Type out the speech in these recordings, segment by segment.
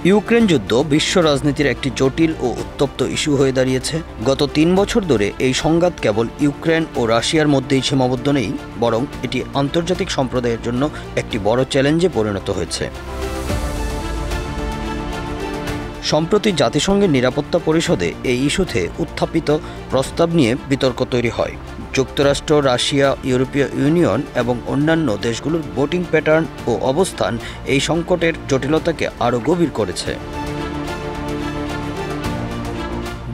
Ukraine যুদ্ধ বিশ্ব রাজনীতির একটি জটিল ও উত্তপ্ত ইস্যু হয়ে দাঁড়িয়েছে। গত ৩ বছর ধরে এই সংঘাত কেবল ইউক্রেন ও রাশিয়ার মধ্যেই সীমাবদ্ধ নেই, বরং এটি আন্তর্জাতিক সম্প্রদায়ের জন্য একটি বড় চ্যালেঞ্জে পরিণত হয়েছে। সম্প্রতি জাতিসংঘের নিরাপত্তা পরিষদে এই ইস্যুতে উত্থাপিত প্রস্তাব নিয়ে বিতর্ক তৈরি হয়। যুক্তরাষ্ট্র, রাশিয়া, ইউরোপীয় ইউনিয়ন এবং অন্যান্য দেশগুলোর ভোটিং প্যাটার্ন ও অবস্থান এই সংকটের জটিলতাকে আরও গভীর করেছে।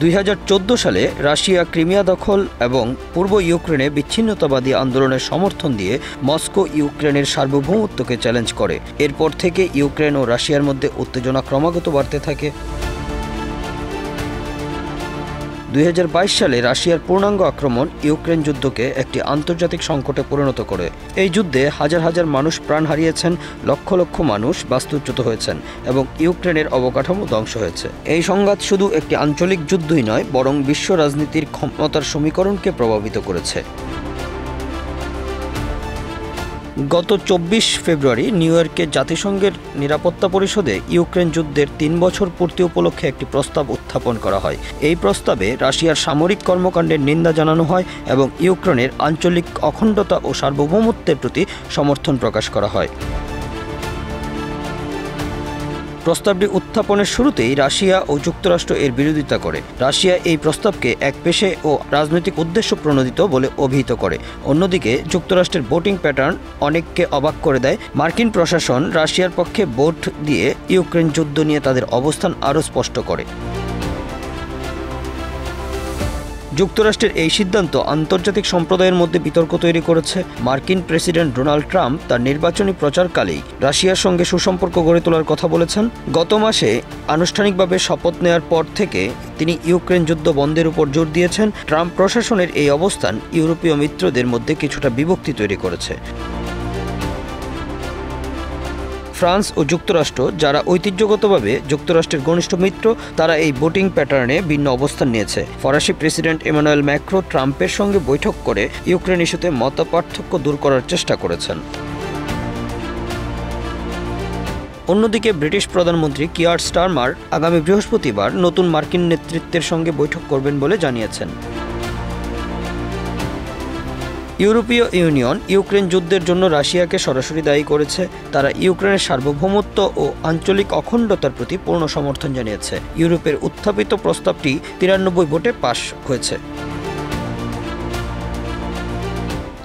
২০১৪ সালে রাশিয়া ক্রিমিয়া দখল এবং পূর্ব ইউক্রেনে বিচ্ছিন্নতাবাদী আন্দোলনের সমর্থন দিয়ে মস্কো ইউক্রেনের সার্বভৌমত্বকে চ্যালেঞ্জ করে। এরপর থেকে ইউক্রেন ও রাশিয়ার মধ্যে উত্তেজনা ক্রমাগত বাড়তে থাকে। ২০২২ সালে রাশিয়ার পূর্ণাঙ্গ আক্রমণ ইউক্রেন যুদ্ধকে একটি আন্তর্জাতিক সংকটে পরিণত করে। এই যুদ্ধে হাজার হাজার মানুষ প্রাণ হারিয়েছেন, লক্ষ লক্ষ মানুষ বাস্তুচ্যুত হয়েছেন এবং ইউক্রেনের অবকাঠামো ধ্বংস হয়েছে। এই সংঘাত শুধু একটি আঞ্চলিক যুদ্ধই নয়, বরং বিশ্ব রাজনীতির ক্ষমতার সমীকরণকে প্রভাবিত করেছে। গত ২৪ ফেব্রুয়ারি নিউ ইয়র্কে জাতিসংঘের নিরাপত্তা পরিষদে ইউক্রেন যুদ্ধের ৩ বছর পূর্তি উপলক্ষে একটি প্রস্তাব উত্থাপন করা হয়। এই প্রস্তাবে রাশিয়ার সামরিক কর্মকাণ্ডের নিন্দা জানানো হয় এবং ইউক্রেনের আঞ্চলিক অখণ্ডতা ও সার্বভৌমত্বের প্রতি সমর্থন প্রকাশ করা হয়। প্রস্তাবটি উত্থাপনের শুরুতেই রাশিয়া ও যুক্তরাষ্ট্র এর বিরোধিতা করে। রাশিয়া এই প্রস্তাবকে একপেশে ও রাজনৈতিক উদ্দেশ্য প্রণোদিত বলে অভিহিত করে। অন্যদিকে যুক্তরাষ্ট্রের ভোটিং প্যাটার্ন অনেককে অবাক করে দেয়। মার্কিন প্রশাসন রাশিয়ার পক্ষে ভোট দিয়ে ইউক্রেন যুদ্ধ নিয়ে তাদের অবস্থান আরও স্পষ্ট করে। যুক্তরাষ্ট্রের এই সিদ্ধান্ত আন্তর্জাতিক সম্প্রদায়ের মধ্যে বিতর্ক তৈরি করেছে। মার্কিন প্রেসিডেন্ট ডোনাল্ড ট্রাম্প তার নির্বাচনী প্রচারকালেই রাশিয়ার সঙ্গে সুসম্পর্ক গড়ে তোলার কথা বলেছেন। গত মাসে আনুষ্ঠানিকভাবে শপথ নেওয়ার পর থেকে তিনি ইউক্রেন যুদ্ধ বন্ধের উপর জোর দিয়েছেন। ট্রাম্প প্রশাসনের এই অবস্থান ইউরোপীয় মিত্রদের মধ্যে কিছুটা বিভক্তি তৈরি করেছে। ফ্রান্স ও যুক্তরাষ্ট্র, যারা ঐতিহ্যগতভাবে যুক্তরাষ্ট্রের ঘনিষ্ঠ মিত্র, তারা এই ভোটিং প্যাটার্নে ভিন্ন অবস্থান নিয়েছে। ফরাসি প্রেসিডেন্ট ইমানুয়েল ম্যাক্রো ট্রাম্পের সঙ্গে বৈঠক করে ইউক্রেন ইস্যুতে মতপার্থক্য দূর করার চেষ্টা করেছেন। অন্যদিকে ব্রিটিশ প্রধানমন্ত্রী কিয়ার স্টারমার আগামী বৃহস্পতিবার নতুন মার্কিন নেতৃত্বের সঙ্গে বৈঠক করবেন বলে জানিয়েছেন। ইউরোপীয় ইউনিয়ন ইউক্রেন যুদ্ধের জন্য রাশিয়াকে সরাসরি দায়ী করেছে। তারা ইউক্রেনের সার্বভৌমত্ব ও আঞ্চলিক অখণ্ডতার প্রতি পূর্ণ সমর্থন জানিয়েছে। ইউরোপের উত্থাপিত প্রস্তাবটি ৯৩ ভোটে পাশ হয়েছে।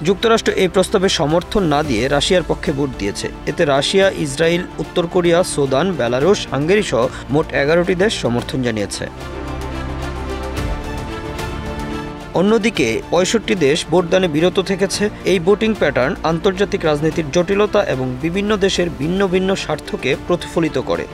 যুক্তরাষ্ট্র এই প্রস্তাবে সমর্থন না দিয়ে রাশিয়ার পক্ষে ভোট দিয়েছে। এতে রাশিয়া, ইসরায়েল, উত্তর কোরিয়া, সুদান, বেলারুশ, হাঙ্গেরি সহ মোট ১১টি দেশ সমর্থন জানিয়েছে। অন্যদিকে ৬৫ দেশ ভোটদানে বিরত থেকেছে। এই ভোটিং প্যাটার্ন আন্তর্জাতিক রাজনীতির জটিলতা এবং বিভিন্ন দেশের ভিন্ন ভিন্ন স্বার্থকে প্রতিফলিত করে।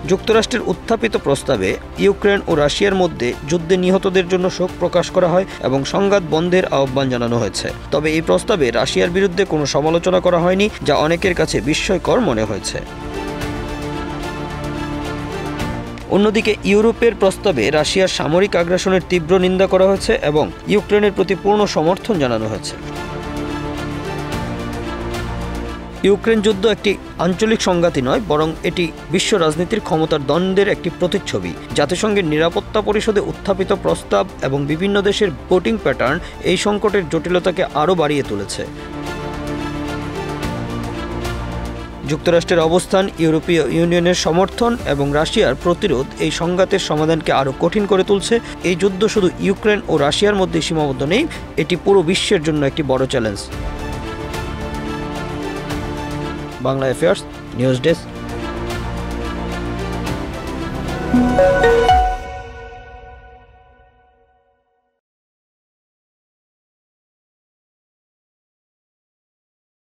যুক্তরাষ্ট্রের উত্থাপিত প্রস্তাবে ইউক্রেন ও রাশিয়ার মধ্যে যুদ্ধে নিহতদের জন্য শোক প্রকাশ করা হয় এবং সংঘাত বন্ধের আহ্বান জানানো হয়েছে। তবে এই প্রস্তাবে রাশিয়ার বিরুদ্ধে কোনো সমালোচনা করা হয়নি, যা অনেকের কাছে বিস্ময়কর মনে হয়েছে। অন্যদিকে ইউরোপের প্রস্তাবে রাশিয়ার সামরিক আগ্রাসনের তীব্র নিন্দা করা হয়েছে এবং ইউক্রেনের প্রতি পূর্ণ সমর্থন জানানো হয়েছে। ইউক্রেন যুদ্ধ একটি আঞ্চলিক সংঘাতই নয়, বরং এটি বিশ্ব রাজনীতির ক্ষমতার দ্বন্দ্বের একটি প্রতিচ্ছবি। জাতিসংঘের নিরাপত্তা পরিষদে উত্থাপিত প্রস্তাব এবং বিভিন্ন দেশের ভোটিং প্যাটার্ন এই সংকটের জটিলতাকে আরও বাড়িয়ে তুলেছে। যুক্তরাষ্ট্রের অবস্থান, ইউরোপীয় ইউনিয়নের সমর্থন এবং রাশিয়ার প্রতিরোধ এই সংঘাতের সমাধানকে আরও কঠিন করে তুলছে। এই যুদ্ধ শুধু ইউক্রেন ও রাশিয়ার মধ্যে সীমাবদ্ধ নেই, এটি পুরো বিশ্বের জন্য একটি বড় challenge. Bangla affairs news desk.